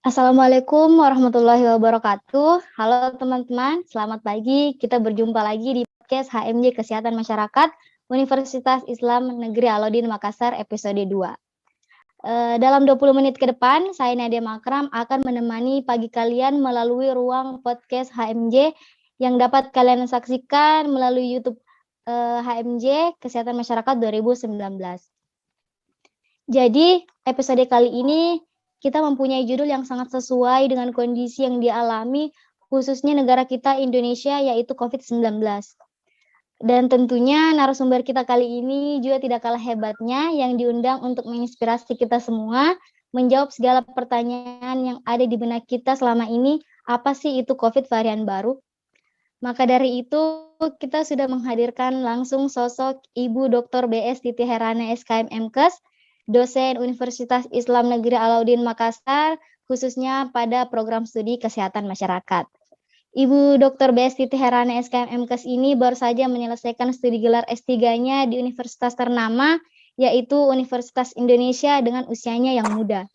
Assalamualaikum warahmatullahi wabarakatuh. Halo teman-teman, selamat pagi. Kita berjumpa lagi di podcast HMJ Kesehatan Masyarakat Universitas Islam Negeri Alauddin Makassar episode 2. Dalam 20 menit ke depan, saya Nadia Makram akan menemani pagi kalian melalui ruang podcast HMJ yang dapat kalian saksikan melalui YouTube HMJ Kesehatan Masyarakat 2019. Jadi, episode kali ini kita mempunyai judul yang sangat sesuai dengan kondisi yang dialami khususnya negara kita Indonesia, yaitu COVID-19. Dan tentunya narasumber kita kali ini juga tidak kalah hebatnya yang diundang untuk menginspirasi kita semua menjawab segala pertanyaan yang ada di benak kita selama ini, apa sih itu COVID varian baru? Maka dari itu kita sudah menghadirkan langsung sosok Ibu Dr. B.S. Titi Herana SKM MKes, dosen Universitas Islam Negeri Alauddin Makassar, khususnya pada program studi kesehatan masyarakat. Ibu Dr. B.S. Titi Herana SKM MKes ini baru saja menyelesaikan studi gelar S3-nya di universitas ternama, yaitu Universitas Indonesia dengan usianya yang muda.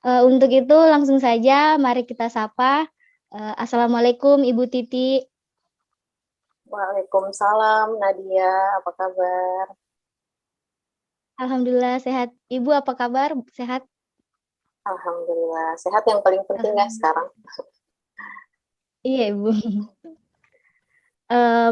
Untuk itu langsung saja mari kita sapa. Assalamualaikum Ibu Titi. Waalaikumsalam Nadia, apa kabar? Alhamdulillah sehat. Ibu apa kabar? Sehat? Alhamdulillah, sehat yang paling penting ya sekarang. Iya Ibu.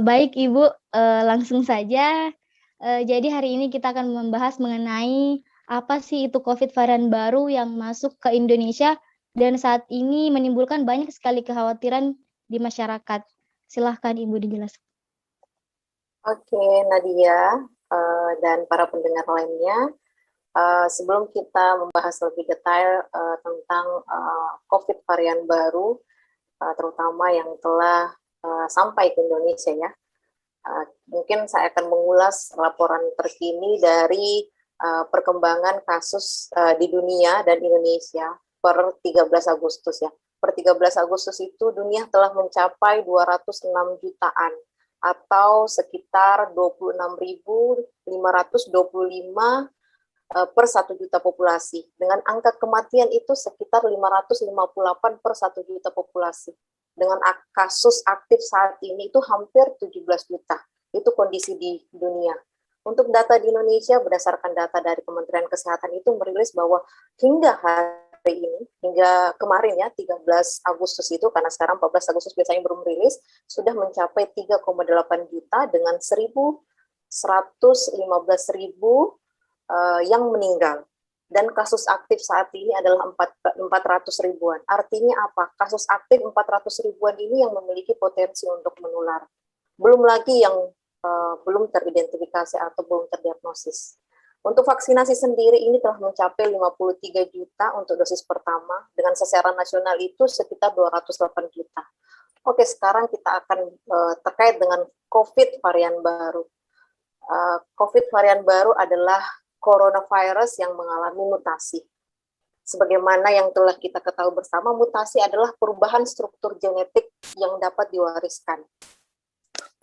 Baik Ibu, langsung saja. Jadi hari ini kita akan membahas mengenai apa sih itu COVID varian baru yang masuk ke Indonesia dan saat ini menimbulkan banyak sekali kekhawatiran di masyarakat. Silahkan Ibu dijelaskan. Oke, Nadia dan para pendengar lainnya, sebelum kita membahas lebih detail tentang COVID varian baru, terutama yang telah sampai ke Indonesia ya, mungkin saya akan mengulas laporan terkini dari perkembangan kasus di dunia dan Indonesia per 13 Agustus ya. Per 13 Agustus itu dunia telah mencapai 206 jutaan atau sekitar 26.525 per 1 juta populasi. Dengan angka kematian itu sekitar 558 per 1 juta populasi. Dengan kasus aktif saat ini itu hampir 17 juta. Itu kondisi di dunia. Untuk data di Indonesia, berdasarkan data dari Kementerian Kesehatan itu merilis bahwa hingga hari ini, hingga kemarin ya, 13 Agustus itu, karena sekarang 14 Agustus biasanya belum merilis, sudah mencapai 3,8 juta dengan 1.115.000 yang meninggal. Dan kasus aktif saat ini adalah 400 ribuan. Artinya apa? Kasus aktif 400 ribuan ini yang memiliki potensi untuk menular. Belum lagi yang belum teridentifikasi atau belum terdiagnosis. Untuk vaksinasi sendiri ini telah mencapai 53 juta untuk dosis pertama, dengan sasaran nasional itu sekitar 208 juta. Oke, sekarang kita akan terkait dengan COVID varian baru. COVID varian baru adalah coronavirus yang mengalami mutasi. Sebagaimana yang telah kita ketahui bersama, mutasi adalah perubahan struktur genetik yang dapat diwariskan.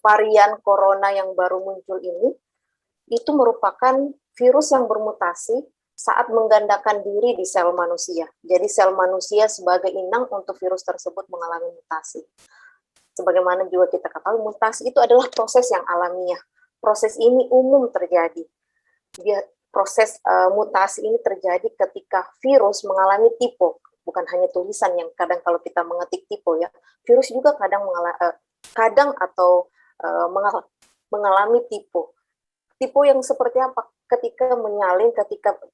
Varian corona yang baru muncul ini, itu merupakan virus yang bermutasi saat menggandakan diri di sel manusia. Jadi sel manusia sebagai inang untuk virus tersebut mengalami mutasi. Sebagaimana juga kita ketahui, mutasi itu adalah proses yang alamiah. Proses ini umum terjadi. Proses mutasi ini terjadi ketika virus mengalami tipe, bukan hanya tulisan yang kadang kalau kita mengetik tipe ya, virus juga kadang mengalami tipe. Tipe yang seperti apa? Ketika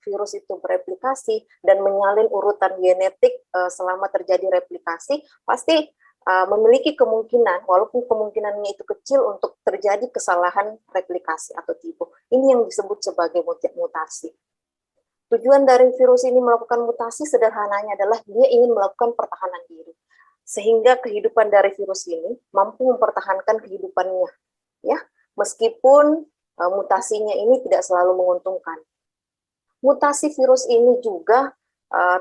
virus itu bereplikasi dan menyalin urutan genetik selama terjadi replikasi, pasti memiliki kemungkinan, walaupun kemungkinannya itu kecil untuk terjadi kesalahan replikasi atau tipe. Ini yang disebut sebagai mutasi. Tujuan dari virus ini melakukan mutasi sederhananya adalah dia ingin melakukan pertahanan diri. Sehingga kehidupan dari virus ini mampu mempertahankan kehidupannya. Ya, meskipun mutasinya ini tidak selalu menguntungkan. Mutasi virus ini juga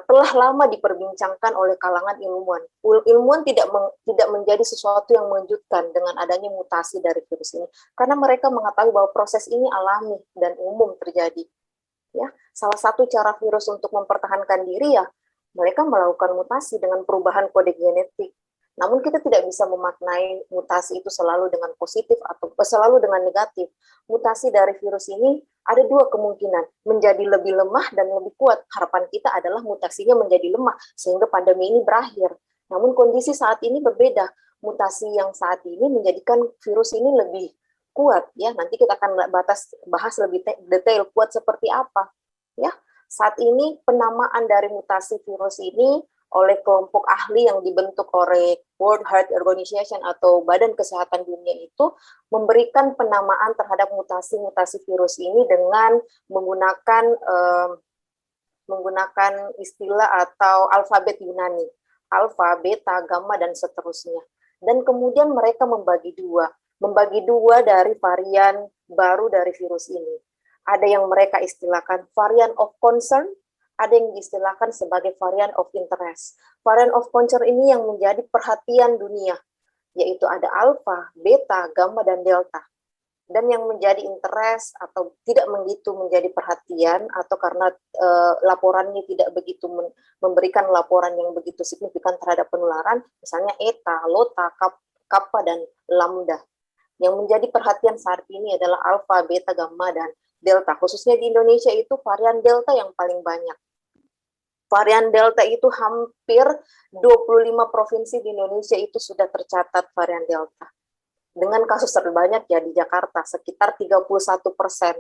telah lama diperbincangkan oleh kalangan ilmuwan. Ilmuwan tidak menjadi sesuatu yang mengejutkan dengan adanya mutasi dari virus ini, karena mereka mengetahui bahwa proses ini alami dan umum terjadi. Ya, salah satu cara virus untuk mempertahankan diri ya Mereka melakukan mutasi dengan perubahan kode genetik. Namun kita tidak bisa memaknai mutasi itu selalu dengan positif atau selalu dengan negatif. Mutasi dari virus ini ada dua kemungkinan, menjadi lebih lemah dan lebih kuat. Harapan kita adalah mutasinya menjadi lemah sehingga pandemi ini berakhir. Namun kondisi saat ini berbeda. Mutasi yang saat ini menjadikan virus ini lebih kuat, ya. Nanti kita akan bahas lebih detail kuat seperti apa, ya. Saat ini penamaan dari mutasi virus ini oleh kelompok ahli yang dibentuk oleh World Health Organization atau Badan Kesehatan Dunia itu memberikan penamaan terhadap mutasi-mutasi virus ini dengan menggunakan istilah atau alfabet Yunani, alfa, beta, gamma, dan seterusnya. Dan kemudian mereka membagi dua dari varian baru dari virus ini. Ada yang mereka istilahkan varian of concern, ada yang diistilahkan sebagai varian of interest. Varian of concern ini yang menjadi perhatian dunia, yaitu ada alpha, beta, gamma, dan delta. Dan yang menjadi interest atau tidak begitu menjadi perhatian atau karena laporannya tidak begitu memberikan laporan yang begitu signifikan terhadap penularan, misalnya eta, lota, kappa, dan lambda. Yang menjadi perhatian saat ini adalah alpha, beta, gamma, dan delta. Khususnya di Indonesia itu varian delta yang paling banyak. Varian delta itu hampir 25 provinsi di Indonesia itu sudah tercatat varian delta. Dengan kasus terbanyak ya di Jakarta sekitar 31%.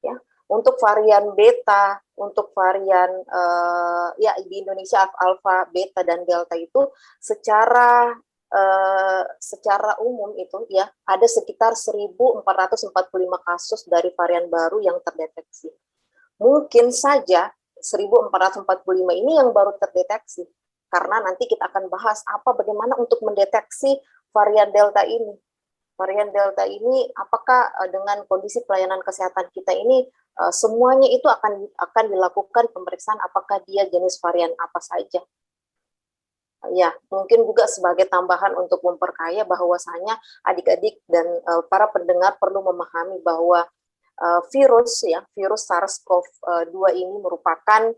Ya. Untuk varian beta, untuk varian ya di Indonesia alpha, beta, dan delta itu secara umum itu ya ada sekitar 1.445 kasus dari varian baru yang terdeteksi. Mungkin saja 1.445 ini yang baru terdeteksi, karena nanti kita akan bahas bagaimana untuk mendeteksi varian delta ini. Varian delta ini apakah dengan kondisi pelayanan kesehatan kita ini semuanya itu akan dilakukan pemeriksaan apakah dia jenis varian apa saja. Ya, mungkin juga sebagai tambahan untuk memperkaya bahwasanya adik-adik dan para pendengar perlu memahami bahwa virus SARS-CoV-2 ini merupakan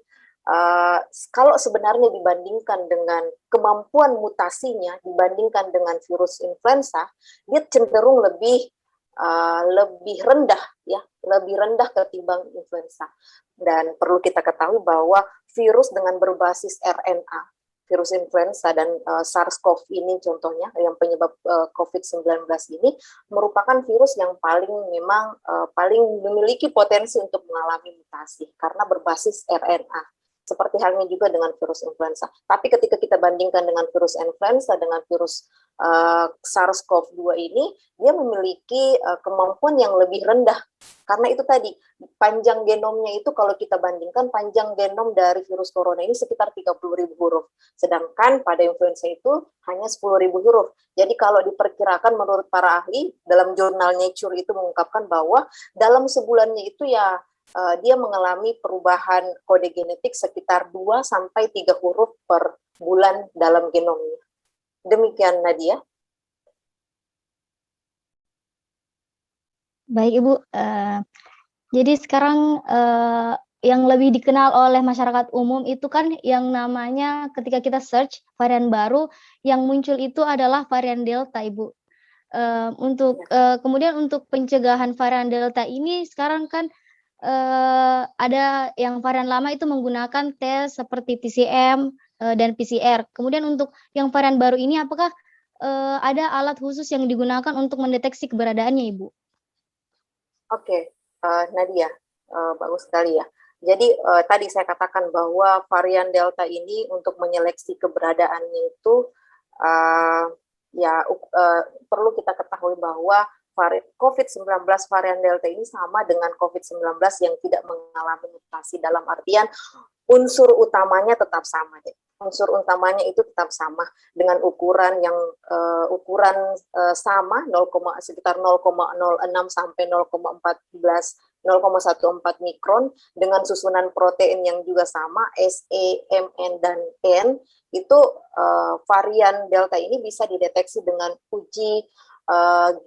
kalau sebenarnya dibandingkan dengan kemampuan mutasinya dibandingkan dengan virus influenza, dia cenderung lebih rendah ya, lebih rendah ketimbang influenza. Dan perlu kita ketahui bahwa virus dengan berbasis RNA, virus influenza dan SARS-CoV ini contohnya yang penyebab COVID-19 ini merupakan virus yang paling memiliki potensi untuk mengalami mutasi karena berbasis RNA. Seperti halnya juga dengan virus influenza. Tapi ketika kita bandingkan dengan virus influenza dengan virus SARS-CoV-2 ini, dia memiliki kemampuan yang lebih rendah. Karena itu tadi, panjang genomnya itu kalau kita bandingkan, panjang genom dari virus corona ini sekitar 30.000 huruf. Sedangkan pada influenza itu hanya 10.000 huruf. Jadi kalau diperkirakan menurut para ahli, dalam jurnal Nature itu mengungkapkan bahwa dalam sebulannya itu ya dia mengalami perubahan kode genetik sekitar 2-3 huruf per bulan dalam genomnya. Demikian Nadia. Baik Ibu, jadi sekarang yang lebih dikenal oleh masyarakat umum itu kan yang namanya ketika kita search varian baru yang muncul itu adalah varian Delta Ibu. Kemudian untuk pencegahan varian Delta ini sekarang kan ada yang varian lama itu menggunakan tes seperti TCM dan PCR. Kemudian untuk yang varian baru ini apakah ada alat khusus yang digunakan untuk mendeteksi keberadaannya Ibu? Oke, Nadia, bagus sekali ya. Jadi tadi saya katakan bahwa varian Delta ini untuk menyeleksi keberadaannya itu perlu kita ketahui bahwa COVID-19 varian Delta ini sama dengan COVID-19 yang tidak mengalami mutasi, dalam artian unsur utamanya tetap sama. Unsur utamanya itu tetap sama dengan ukuran yang sama sekitar 0,06 sampai 0,14 mikron dengan susunan protein yang juga sama S, E, M, N, dan N. Itu varian Delta ini bisa dideteksi dengan uji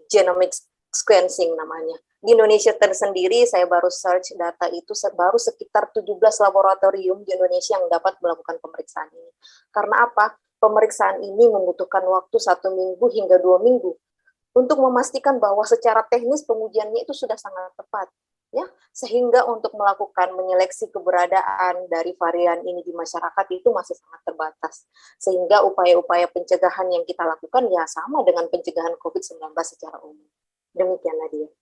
genomic sequencing namanya. Di Indonesia tersendiri, saya baru search data itu baru sekitar 17 laboratorium di Indonesia yang dapat melakukan pemeriksaan ini. Karena apa? Pemeriksaan ini membutuhkan waktu 1 minggu hingga 2 minggu untuk memastikan bahwa secara teknis pengujiannya itu sudah sangat tepat, ya, sehingga untuk melakukan menyeleksi keberadaan dari varian ini di masyarakat itu masih sangat terbatas, sehingga upaya-upaya pencegahan yang kita lakukan ya sama dengan pencegahan COVID-19 secara umum. Demikian Nadia.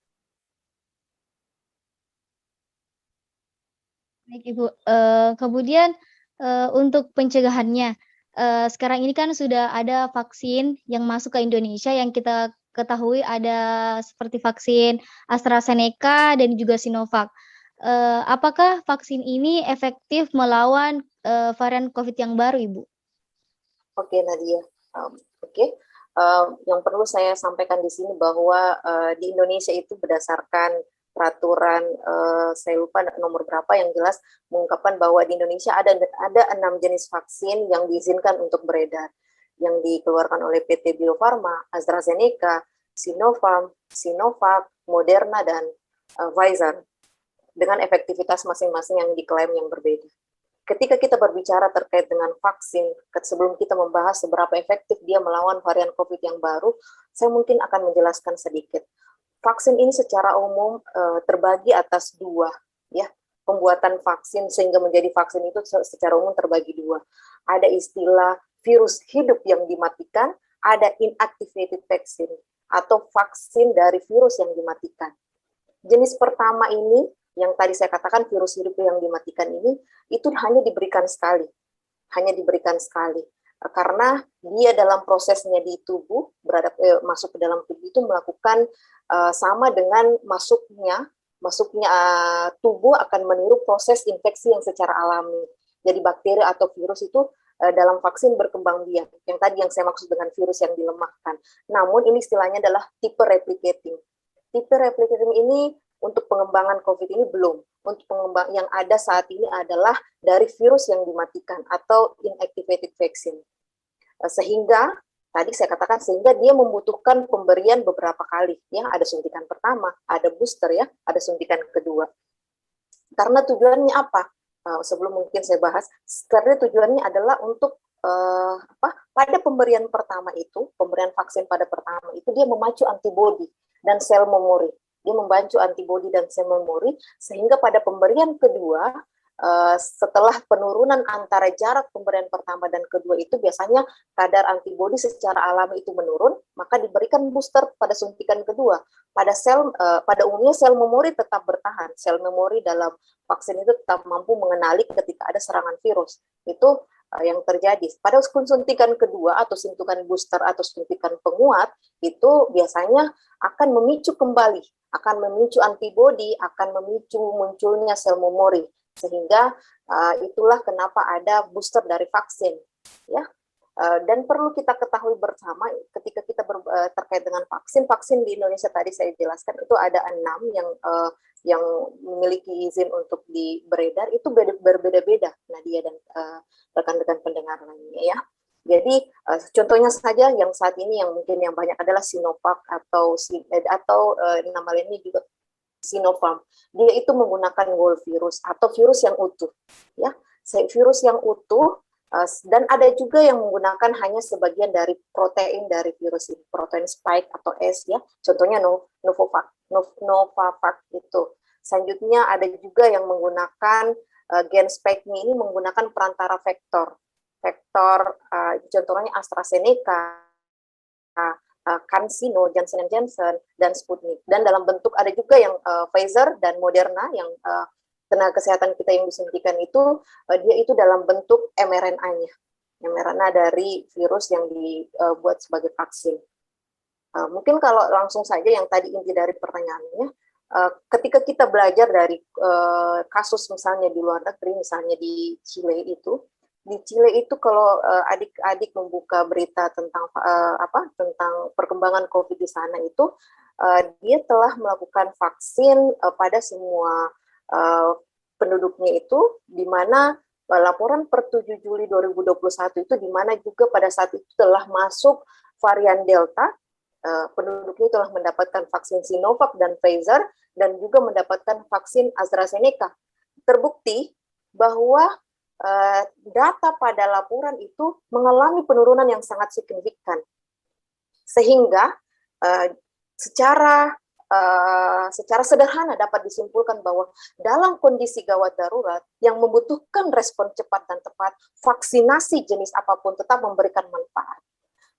Baik Ibu, kemudian, untuk pencegahannya, sekarang ini kan sudah ada vaksin yang masuk ke Indonesia yang kita ketahui ada seperti vaksin AstraZeneca dan juga Sinovac. Apakah vaksin ini efektif melawan, varian COVID yang baru, Ibu? Oke Nadia, oke. Yang perlu saya sampaikan di sini bahwa di Indonesia itu berdasarkan peraturan, saya lupa nomor berapa yang jelas mengungkapkan bahwa di Indonesia ada 6 jenis vaksin yang diizinkan untuk beredar, yang dikeluarkan oleh PT Bio Farma, AstraZeneca, Sinopharm, Sinovac, Moderna, dan Pfizer, dengan efektivitas masing-masing yang diklaim yang berbeda. Ketika kita berbicara terkait dengan vaksin, sebelum kita membahas seberapa efektif dia melawan varian COVID yang baru, saya mungkin akan menjelaskan sedikit. Vaksin ini secara umum terbagi atas dua, ya, pembuatan vaksin sehingga menjadi vaksin itu secara umum terbagi dua. Ada istilah virus hidup yang dimatikan, ada inactivated vaccine atau vaksin dari virus yang dimatikan. Jenis pertama ini, yang tadi saya katakan virus hidup yang dimatikan ini, itu hanya diberikan sekali, karena dia dalam prosesnya di tubuh, masuk ke dalam tubuh itu melakukan sama dengan masuknya tubuh akan meniru proses infeksi yang secara alami. Jadi bakteri atau virus itu dalam vaksin berkembang biak, yang tadi yang saya maksud dengan virus yang dilemahkan. Namun ini istilahnya adalah tipe replicating. Tipe replicating ini untuk pengembangan COVID ini belum. Untuk pengembang yang ada saat ini adalah dari virus yang dimatikan atau inactivated vaccine. Sehingga tadi saya katakan sehingga dia membutuhkan pemberian beberapa kali, ya, ada suntikan pertama, ada booster, ya, ada suntikan kedua. Karena tujuannya apa? Sebelum mungkin saya bahas, karena tujuannya adalah untuk pada pemberian pertama itu, pemberian vaksin pada pertama itu dia memacu antibodi dan sel memori. Dia membantu antibodi dan sel memori sehingga pada pemberian kedua, setelah penurunan antara jarak pemberian pertama dan kedua itu biasanya kadar antibodi secara alami itu menurun, maka diberikan booster pada suntikan kedua. Pada umumnya sel memori tetap bertahan. Sel memori dalam vaksin itu tetap mampu mengenali ketika ada serangan virus. Itu yang terjadi. Pada suntikan kedua atau suntikan booster atau suntikan penguat itu biasanya akan memicu kembali, akan memicu antibodi, akan memicu munculnya sel memori. Sehingga itulah kenapa ada booster dari vaksin, ya. Dan perlu kita ketahui bersama ketika kita terkait dengan vaksin di Indonesia tadi saya jelaskan itu ada 6 yang memiliki izin untuk beredar itu berbeda-beda, Nadia dan rekan-rekan pendengar lainnya, ya. Jadi contohnya saja yang saat ini yang mungkin yang banyak adalah Sinovac atau nama lainnya juga Sinopharm. Dia itu menggunakan whole virus atau virus yang utuh, ya, virus yang utuh, dan ada juga yang menggunakan hanya sebagian dari protein dari virus ini, protein spike atau S, ya, contohnya Novavax itu. Selanjutnya ada juga yang menggunakan gen spike ini menggunakan perantara vektor, contohnya AstraZeneca, CanSino, Johnson & Johnson, dan Sputnik. Dan dalam bentuk ada juga yang Pfizer dan Moderna yang tenaga kesehatan kita yang disuntikan itu, dia itu dalam bentuk mRNA-nya. mRNA dari virus yang dibuat sebagai vaksin. Mungkin kalau langsung saja yang tadi inti dari pertanyaannya, ketika kita belajar dari kasus misalnya di luar negeri, misalnya di Chile itu, kalau adik-adik membuka berita tentang tentang perkembangan COVID di sana itu, dia telah melakukan vaksin pada semua penduduknya itu, di mana laporan per 7 Juli 2021 itu, di mana juga pada saat itu telah masuk varian Delta penduduknya telah mendapatkan vaksin Sinovac dan Pfizer, dan juga mendapatkan vaksin AstraZeneca. Terbukti bahwa data pada laporan itu mengalami penurunan yang sangat signifikan. Sehingga secara sederhana dapat disimpulkan bahwa dalam kondisi gawat darurat yang membutuhkan respon cepat dan tepat, vaksinasi jenis apapun tetap memberikan manfaat.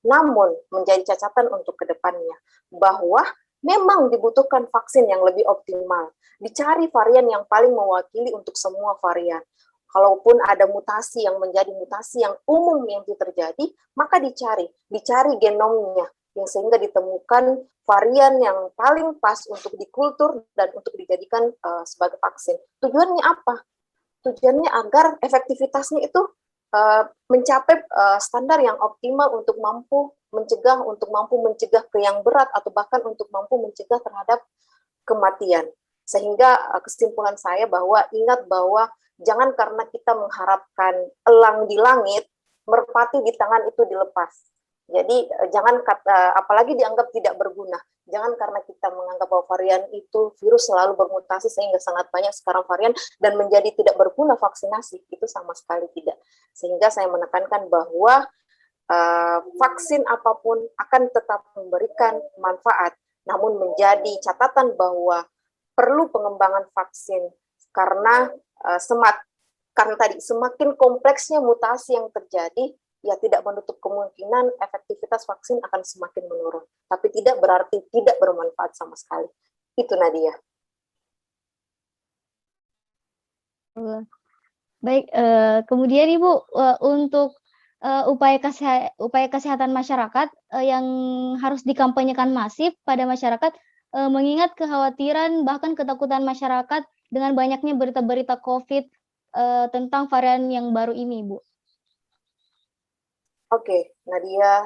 Namun menjadi catatan untuk kedepannya bahwa memang dibutuhkan vaksin yang lebih optimal. Dicari varian yang paling mewakili untuk semua varian. Kalaupun ada mutasi yang menjadi mutasi yang umum yang terjadi, maka dicari genomnya, yang sehingga ditemukan varian yang paling pas untuk dikultur dan untuk dijadikan sebagai vaksin. Tujuannya apa? Tujuannya agar efektivitasnya itu mencapai standar yang optimal untuk mampu mencegah ke yang berat atau bahkan untuk mampu mencegah terhadap kematian. Sehingga kesimpulan saya bahwa ingat bahwa jangan karena kita mengharapkan elang di langit, merpati di tangan itu dilepas. Jadi jangan apalagi dianggap tidak berguna. Jangan karena kita menganggap bahwa varian itu virus selalu bermutasi sehingga sangat banyak sekarang varian dan menjadi tidak berguna vaksinasi, itu sama sekali tidak. Sehingga saya menekankan bahwa vaksin apapun akan tetap memberikan manfaat, namun menjadi catatan bahwa perlu pengembangan vaksin karena semakin kompleksnya mutasi yang terjadi, ya tidak menutup kemungkinan efektivitas vaksin akan semakin menurun. Tapi tidak berarti tidak bermanfaat sama sekali. Itu Nadia. Baik, kemudian Ibu, untuk upaya kesehatan masyarakat yang harus dikampanyekan masif pada masyarakat, mengingat kekhawatiran bahkan ketakutan masyarakat dengan banyaknya berita-berita COVID tentang varian yang baru ini, Bu. Oke, Nadia,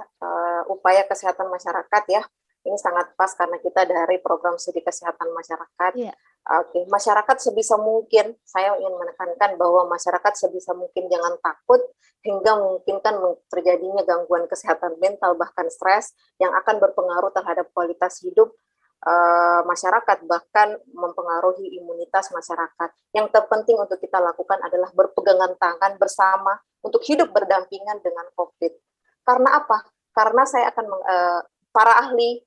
upaya kesehatan masyarakat ya, ini sangat pas karena kita dari program studi kesehatan masyarakat. Yeah. Oke, masyarakat sebisa mungkin, saya ingin menekankan bahwa masyarakat sebisa mungkin jangan takut hingga memungkinkan terjadinya gangguan kesehatan mental bahkan stres yang akan berpengaruh terhadap kualitas hidup masyarakat, bahkan mempengaruhi imunitas masyarakat. Yang terpenting untuk kita lakukan adalah berpegangan tangan bersama untuk hidup berdampingan dengan COVID. Karena apa? Karena saya akan para ahli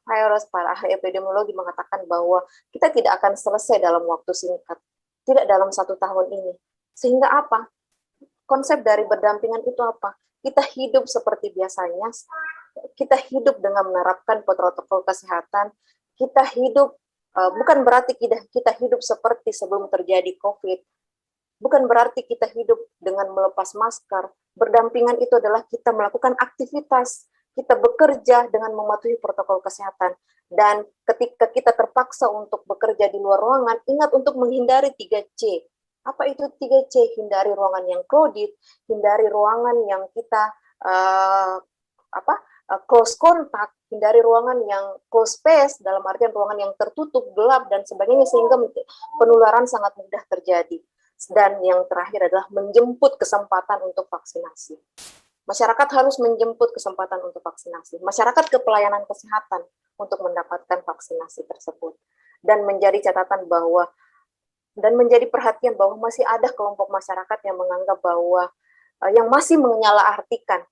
virus, para ahli epidemiologi mengatakan bahwa kita tidak akan selesai dalam waktu singkat, tidak dalam 1 tahun ini. Sehingga apa? Konsep dari berdampingan itu apa? Kita hidup seperti biasanya, kita hidup dengan menerapkan protokol kesehatan, kita hidup, bukan berarti kita hidup seperti sebelum terjadi COVID, bukan berarti kita hidup dengan melepas masker. Berdampingan itu adalah kita melakukan aktivitas, kita bekerja dengan mematuhi protokol kesehatan. Dan ketika kita terpaksa untuk bekerja di luar ruangan, ingat untuk menghindari 3C. Apa itu 3C? Hindari ruangan yang crowded, hindari ruangan yang kita close contact, hindari ruangan yang close space, dalam artian ruangan yang tertutup, gelap, dan sebagainya, sehingga penularan sangat mudah terjadi. Dan yang terakhir adalah menjemput kesempatan untuk vaksinasi. Masyarakat harus menjemput kesempatan untuk vaksinasi. Masyarakat ke pelayanan kesehatan untuk mendapatkan vaksinasi tersebut. Dan menjadi catatan bahwa, dan menjadi perhatian bahwa masih ada kelompok masyarakat yang menganggap bahwa, yang masih menyalahartikan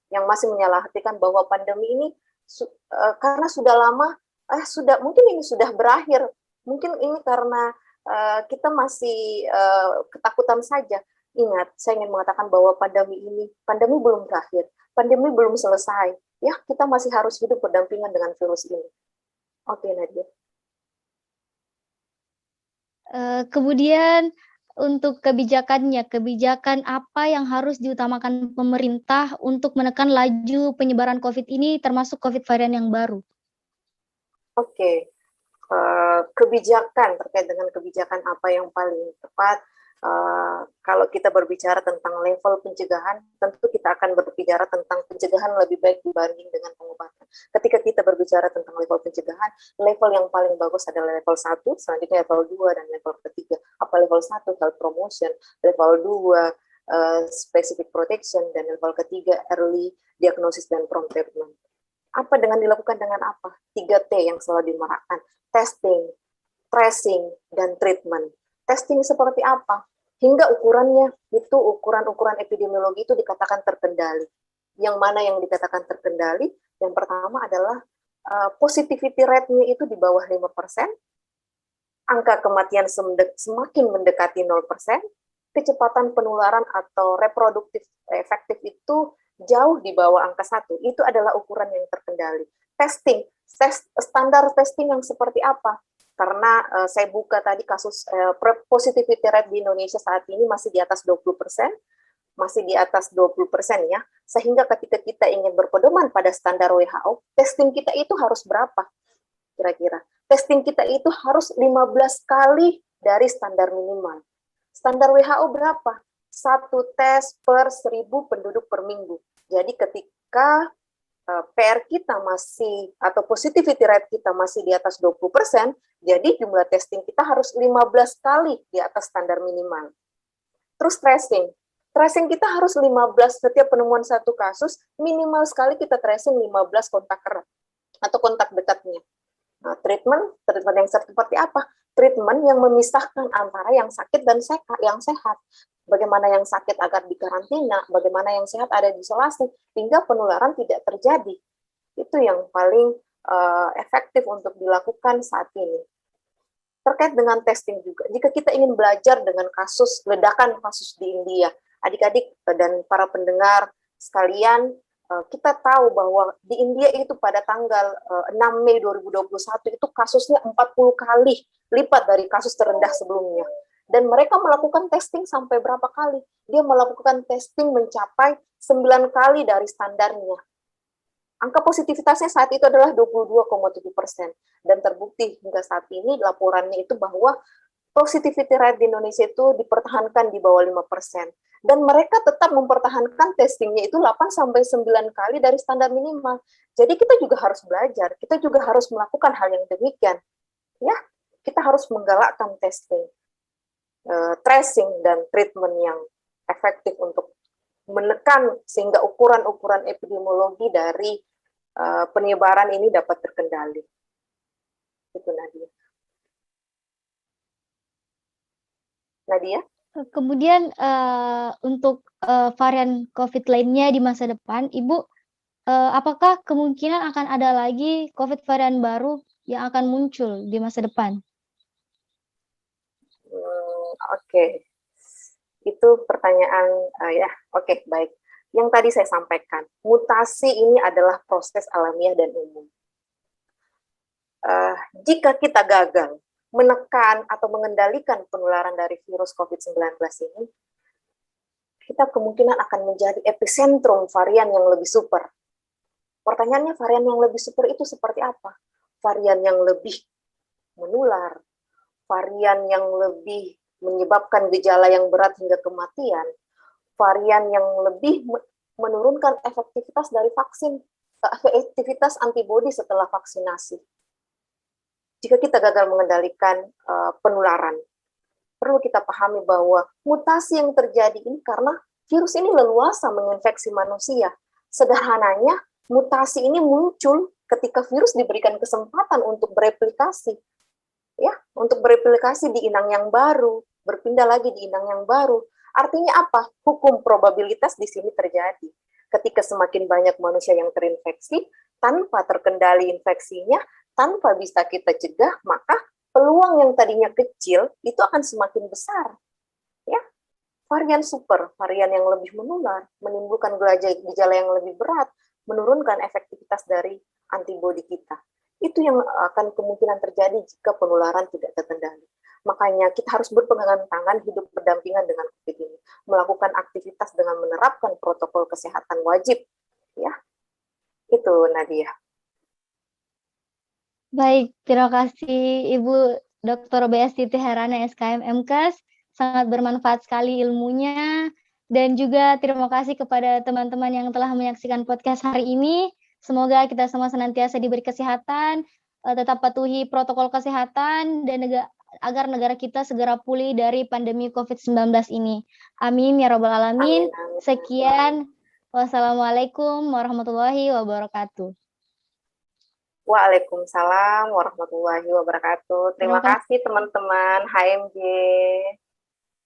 bahwa pandemi ini karena sudah lama, mungkin ini sudah berakhir, mungkin ini karena kita masih ketakutan saja. Ingat, saya ingin mengatakan bahwa pandemi belum berakhir, pandemi belum selesai. Ya, kita masih harus hidup berdampingan dengan virus ini. Oke, Nadia. Kemudian untuk kebijakan apa yang harus diutamakan pemerintah untuk menekan laju penyebaran COVID ini, termasuk COVID varian yang baru? Oke. Kebijakan, terkait dengan kebijakan apa yang paling tepat, kalau kita berbicara tentang level pencegahan, tentu kita akan berbicara tentang pencegahan lebih baik dibanding dengan pengobatan. Ketika kita berbicara tentang level pencegahan, level yang paling bagus adalah level 1, selanjutnya level 2, dan level ketiga. Apa level 1? Health promotion, level 2, specific protection, dan level ketiga early diagnosis dan prompt treatment. Apa dengan dilakukan dengan apa? 3T yang selalu dimarakkan. Testing, tracing, dan treatment. Testing seperti apa? Hingga ukurannya, itu ukuran-ukuran epidemiologi itu dikatakan terkendali. Yang mana yang dikatakan terkendali? Yang pertama adalah positivity rate-nya itu di bawah 5%, angka kematian semakin mendekati 0%, kecepatan penularan atau reproduktif efektif itu jauh di bawah angka 1. Itu adalah ukuran yang terkendali. Testing, standar testing yang seperti apa? Karena saya buka tadi kasus positivity rate di Indonesia saat ini masih di atas 20%, masih di atas 20% ya, sehingga ketika kita ingin berpedoman pada standar WHO, testing kita itu harus berapa kira-kira? Testing kita itu harus 15 kali dari standar minimal. Standar WHO berapa? 1 tes per 1.000 penduduk per minggu. Jadi ketika PR kita masih, atau positivity rate kita masih di atas 20%, jadi jumlah testing kita harus 15 kali di atas standar minimal. Terus tracing. Tracing kita harus 15, setiap penemuan satu kasus, minimal sekali kita tracing 15 kontak erat atau kontak dekatnya. Nah, treatment yang seperti apa? Treatment yang memisahkan antara yang sakit dan yang sehat. Bagaimana yang sakit agar dikarantina, bagaimana yang sehat ada di isolasi, hingga penularan tidak terjadi. Itu yang paling efektif untuk dilakukan saat ini. Terkait dengan testing juga, jika kita ingin belajar dengan ledakan kasus di India, adik-adik dan para pendengar sekalian, kita tahu bahwa di India itu pada tanggal 6 Mei 2021 itu kasusnya 40 kali lipat dari kasus terendah sebelumnya. Dan mereka melakukan testing sampai berapa kali? Dia melakukan testing mencapai 9 kali dari standarnya. Angka positivitasnya saat itu adalah 22,7%. Dan terbukti hingga saat ini laporannya itu bahwa positivity rate di Indonesia itu dipertahankan di bawah 5%. Dan mereka tetap mempertahankan testingnya itu 8-9 kali dari standar minimal. Jadi kita juga harus belajar, kita juga harus melakukan hal yang demikian. Ya, kita harus menggalakkan testing, tracing, dan treatment yang efektif untuk menekan sehingga ukuran-ukuran epidemiologi dari penyebaran ini dapat terkendali. Itu Nadia. Nadia? Kemudian untuk varian COVID lainnya di masa depan, Ibu, apakah kemungkinan akan ada lagi COVID varian baru yang akan muncul di masa depan? Oke. Itu pertanyaan, ya, oke, baik. Yang tadi saya sampaikan, mutasi ini adalah proses alamiah dan umum. Jika kita gagal menekan atau mengendalikan penularan dari virus COVID-19 ini, kita kemungkinan akan menjadi epicentrum varian yang lebih super. Pertanyaannya, varian yang lebih super itu seperti apa? Varian yang lebih menular, varian yang lebih menyebabkan gejala yang berat hingga kematian, varian yang lebih menurunkan efektivitas dari vaksin, efektivitas antibodi setelah vaksinasi. Jika kita gagal mengendalikan penularan, perlu kita pahami bahwa mutasi yang terjadi ini karena virus ini leluasa menginfeksi manusia. Sederhananya, mutasi ini muncul ketika virus diberikan kesempatan untuk bereplikasi. Ya, untuk bereplikasi di inang yang baru, berpindah lagi di inang yang baru. Artinya apa? Hukum probabilitas di sini terjadi. Ketika semakin banyak manusia yang terinfeksi, tanpa terkendali infeksinya, tanpa bisa kita cegah, maka peluang yang tadinya kecil itu akan semakin besar. Ya, varian super, varian yang lebih menular, menimbulkan gejala yang lebih berat, menurunkan efektivitas dari antibodi kita. Itu yang akan kemungkinan terjadi jika penularan tidak terkendali. Makanya kita harus berpegangan tangan, hidup berdampingan dengan COVID ini, melakukan aktivitas dengan menerapkan protokol kesehatan wajib. Ya, itu Nadia. Baik, terima kasih Ibu Dr. B.S. Titi Herana SKM MKes, sangat bermanfaat sekali ilmunya, dan juga terima kasih kepada teman-teman yang telah menyaksikan podcast hari ini. Semoga kita semua senantiasa diberi kesehatan, tetap patuhi protokol kesehatan, dan agar negara kita segera pulih dari pandemi COVID-19 ini. Amin ya Rabbal Alamin. Amin, amin. Sekian. Wassalamualaikum warahmatullahi wabarakatuh. Waalaikumsalam warahmatullahi wabarakatuh. Terima Terima kasih. kasih teman-teman HMJ.